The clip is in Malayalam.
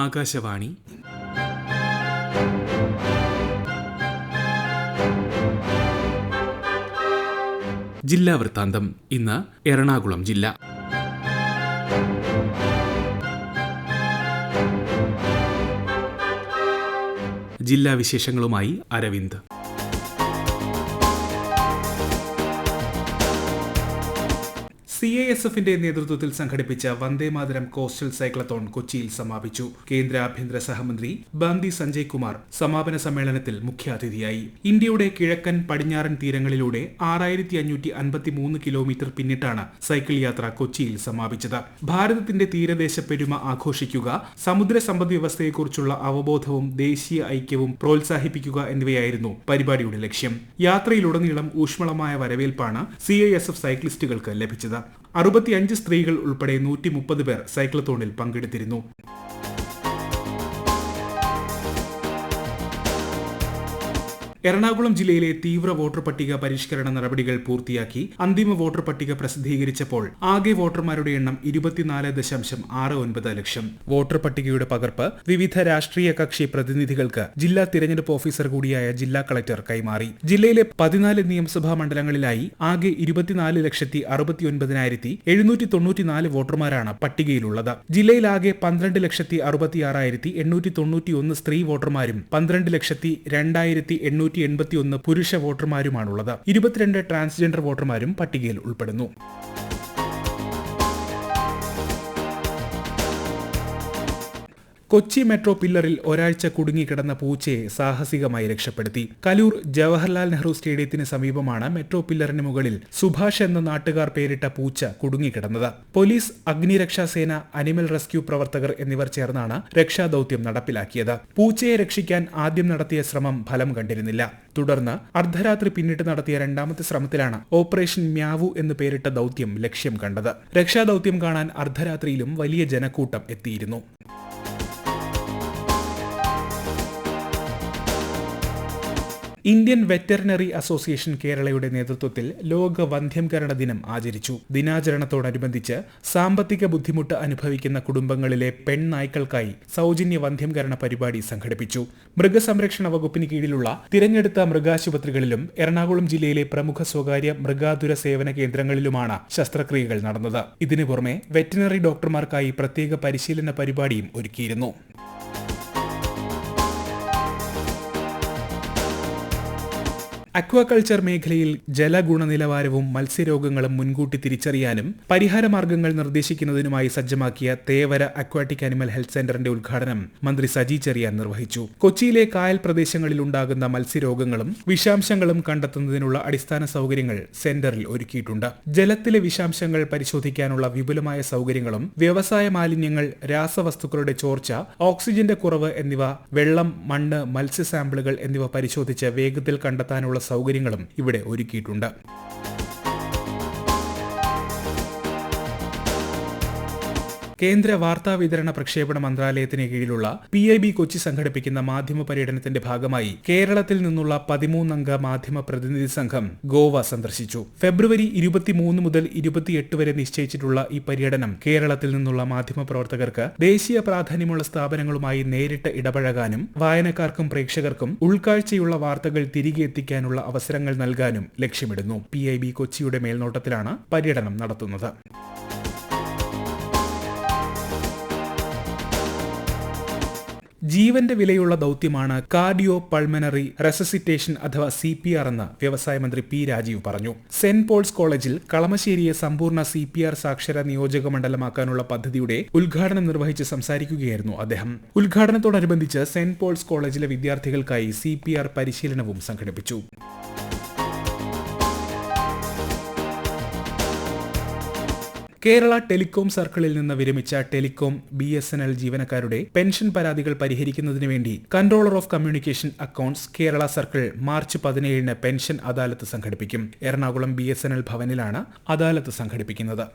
ആകാശവാണി. ജില്ലാ വൃത്താന്തം. ഇന്ന് എറണാകുളം ജില്ല. ജില്ലാ വിശേഷങ്ങളുമായി അരവിന്ദ്. CISFന്റെ നേതൃത്വത്തിൽ സംഘടിപ്പിച്ച വന്ദേമാതരം കോസ്റ്റൽ സൈക്ലത്തോൺ കൊച്ചിയിൽ സമാപിച്ചു. കേന്ദ്ര ആഭ്യന്തര സഹമന്ത്രി ബാന്തി സഞ്ജയ് കുമാർ സമാപന സമ്മേളനത്തിൽ മുഖ്യാതിഥിയായി. ഇന്ത്യയുടെ കിഴക്കൻ പടിഞ്ഞാറൻ തീരങ്ങളിലൂടെ 6553 കിലോമീറ്റർ പിന്നിട്ടാണ് സൈക്കിൾ യാത്ര കൊച്ചിയിൽ സമാപിച്ചത്. ഭാരതത്തിന്റെ തീരദേശ പെരുമ ആഘോഷിക്കുക, സമുദ്ര സമ്പദ് വ്യവസ്ഥയെക്കുറിച്ചുള്ള അവബോധവും ദേശീയ ഐക്യവും പ്രോത്സാഹിപ്പിക്കുക എന്നിവയായിരുന്നു പരിപാടിയുടെ ലക്ഷ്യം. യാത്രയിലുടനീളം ഊഷ്മളമായ വരവേൽപ്പാണ് CISF സൈക്ലിസ്റ്റുകൾക്ക് ലഭിച്ചത്. 65 സ്ത്രീകൾ ഉൾപ്പെടെ 130 പേർ സൈക്ലത്തോണിൽ പങ്കെടുത്തിരുന്നു. എറണാകുളം ജില്ലയിലെ തീവ്ര വോട്ടർ പട്ടിക പരിഷ്കരണ നടപടികൾ പൂർത്തിയാക്കി. അന്തിമ വോട്ടർ പട്ടിക പ്രസിദ്ധീകരിച്ചപ്പോൾ ആകെ വോട്ടർമാരുടെ എണ്ണം 24.69 ലക്ഷം. വോട്ടർ പട്ടികയുടെ പകർപ്പ് വിവിധ രാഷ്ട്രീയ കക്ഷി പ്രതിനിധികൾക്ക് ജില്ലാ തിരഞ്ഞെടുപ്പ് ഓഫീസർ കൂടിയായ ജില്ലാ കളക്ടർ കൈമാറി. ജില്ലയിലെ 14 നിയമസഭാ മണ്ഡലങ്ങളിലായി ആകെ 24,69,794 വോട്ടർമാരാണ് പട്ടികയിലുള്ളത്. ജില്ലയിലാകെ 12,66,891 സ്ത്രീ വോട്ടർമാരും 12,02,881 പുരുഷ വോട്ടർമാരുമാണുള്ളത്. 22 ട്രാൻസ്ജെൻഡർ വോട്ടർമാരും പട്ടികയിൽ ഉൾപ്പെടുന്നു. കൊച്ചി മെട്രോ പില്ലറിൽ ഒരാഴ്ച കുടുങ്ങിക്കിടന്ന പൂച്ചയെ സാഹസികമായി രക്ഷപ്പെടുത്തി. കലൂർ ജവഹർലാൽ നെഹ്റു സ്റ്റേഡിയത്തിന് സമീപമാണ് മെട്രോ പില്ലറിന് മുകളിൽ സുഭാഷ് എന്ന നാട്ടുകാർ പേരിട്ട പൂച്ച കുടുങ്ങിക്കിടന്നത്. പോലീസ്, അഗ്നിരക്ഷാസേന, അനിമൽ റെസ്ക്യൂ പ്രവർത്തകർ എന്നിവർ ചേർന്നാണ് രക്ഷാദൌത്യം നടപ്പിലാക്കിയത്. പൂച്ചയെ രക്ഷിക്കാൻ ആദ്യം നടത്തിയ ശ്രമം ഫലം കണ്ടിരുന്നില്ല. തുടർന്ന് അർദ്ധരാത്രി പിന്നിട്ട് നടത്തിയ രണ്ടാമത്തെ ശ്രമത്തിലാണ് ഓപ്പറേഷൻ മ്യാവു എന്ന് പേരിട്ട ദൌത്യം ലക്ഷ്യം കണ്ടത്. രക്ഷാദൌത്യം കാണാൻ അർദ്ധരാത്രിയിലും വലിയ ജനക്കൂട്ടം എത്തിയിരുന്നു. ഇന്ത്യൻ വെറ്ററിനറി അസോസിയേഷൻ കേരളയുടെ നേതൃത്വത്തിൽ ലോക വന്ധ്യംകരണ ദിനം ആചരിച്ചു. ദിനാചരണത്തോടനുബന്ധിച്ച് സാമ്പത്തിക ബുദ്ധിമുട്ട് അനുഭവിക്കുന്ന കുടുംബങ്ങളിലെ പെൺനായ്ക്കൾക്കായി സൗജന്യ വന്ധ്യംകരണ പരിപാടി സംഘടിപ്പിച്ചു. മൃഗസംരക്ഷണ വകുപ്പിന് കീഴിലുള്ള തിരഞ്ഞെടുത്ത മൃഗാശുപത്രികളിലും എറണാകുളം ജില്ലയിലെ പ്രമുഖ സ്വകാര്യ മൃഗാതുര സേവന കേന്ദ്രങ്ങളിലുമാണ് ശസ്ത്രക്രിയകൾ നടന്നത്. ഇതിനു പുറമെ വെറ്ററിനറി ഡോക്ടർമാർക്കായി പ്രത്യേക പരിശീലന പരിപാടിയും ഒരുക്കിയിരുന്നു. അക്വാകൾച്ചർ മേഖലയിൽ ജലഗുണനിലവാരവും മത്സ്യരോഗങ്ങളും മുൻകൂട്ടി തിരിച്ചറിയാനും പരിഹാരമാർഗങ്ങൾ നിർദ്ദേശിക്കുന്നതിനുമായി സജ്ജമാക്കിയ തേവര അക്വാട്ടിക് അനിമൽ ഹെൽത്ത് സെന്ററിന്റെ ഉദ്ഘാടനം മന്ത്രി സജി ചെറിയാൻ നിർവഹിച്ചു. കൊച്ചിയിലെ കായൽ പ്രദേശങ്ങളിൽ ഉണ്ടാകുന്ന മത്സ്യരോഗങ്ങളും വിഷാംശങ്ങളും കണ്ടെത്തുന്നതിനുള്ള അടിസ്ഥാന സൗകര്യങ്ങൾ സെന്ററിൽ ഒരുക്കിയിട്ടുണ്ട്. ജലത്തിലെ വിഷാംശങ്ങൾ പരിശോധിക്കാനുള്ള വിപുലമായ സൗകര്യങ്ങളും വ്യവസായ മാലിന്യങ്ങൾ, രാസവസ്തുക്കളുടെ ചോർച്ച, ഓക്സിജന്റെ കുറവ് എന്നിവ, വെള്ളം, മണ്ണ്, മത്സ്യ സാമ്പിളുകൾ എന്നിവ പരിശോധിച്ച് വേഗത്തിൽ കണ്ടെത്താനുള്ള സൗകര്യങ്ങളും ഇവിടെ ഒരുക്കിയിട്ടുണ്ട്. കേന്ദ്ര വാർത്താ വിതരണ പ്രക്ഷേപണ മന്ത്രാലയത്തിന് കീഴിലുള്ള PIB കൊച്ചി സംഘടിപ്പിക്കുന്ന മാധ്യമ പര്യടനത്തിന്റെ ഭാഗമായി കേരളത്തിൽ നിന്നുള്ള 13 അംഗ മാധ്യമ പ്രതിനിധി സംഘം ഗോവ സന്ദർശിച്ചു. ഫെബ്രുവരി 23 മുതൽ 28 വരെ നിശ്ചയിച്ചിട്ടുള്ള ഈ പര്യടനം കേരളത്തിൽ നിന്നുള്ള മാധ്യമ പ്രവർത്തകർക്ക് ദേശീയ പ്രാധാന്യമുള്ള സ്ഥാപനങ്ങളുമായി നേരിട്ട് ഇടപഴകാനും വായനക്കാർക്കും പ്രേക്ഷകർക്കും ഉൾക്കാഴ്ചയുള്ള വാർത്തകൾ തിരികെ എത്തിക്കാനുള്ള അവസരങ്ങൾ നൽകാനും ലക്ഷ്യമിടുന്നു. PIB കൊച്ചിയുടെ മേൽനോട്ടത്തിലാണ് പര്യടനം നടത്തുന്നത്. ജീവന്റെ വിലയുള്ള ദൌത്യമാണ് കാർഡിയോ പൾമനറി റെസസിറ്റേഷൻ അഥവാ CPR എന്ന് വ്യവസായ മന്ത്രി P. രാജീവ് പറഞ്ഞു. സെന്റ് പോൾസ് കോളേജിൽ കളമശ്ശേരിയെ സമ്പൂർണ്ണ CPR സാക്ഷര നിയോജക മണ്ഡലമാക്കാനുള്ള പദ്ധതിയുടെ ഉദ്ഘാടനം നിർവഹിച്ച് സംസാരിക്കുകയായിരുന്നു അദ്ദേഹം. ഉദ്ഘാടനത്തോടനുബന്ധിച്ച് സെന്റ് പോൾസ് കോളേജിലെ വിദ്യാർത്ഥികൾക്കായി CPR പരിശീലനവും സംഘടിപ്പിച്ചു. കേരള ടെലികോം സർക്കിളിൽ നിന്ന് വിരമിച്ച ടെലികോം BSNL ജീവനക്കാരുടെ പെൻഷൻ പരാതികൾ പരിഹരിക്കുന്നതിന് വേണ്ടി controller of communication accounts Kerala circle March 17 pension adalat സംഘടിപ്പിക്കും. എറണാകുളം BSNL ഭവനിലാണ് അദാലത്ത് സംഘടിപ്പിക്കുന്നത്.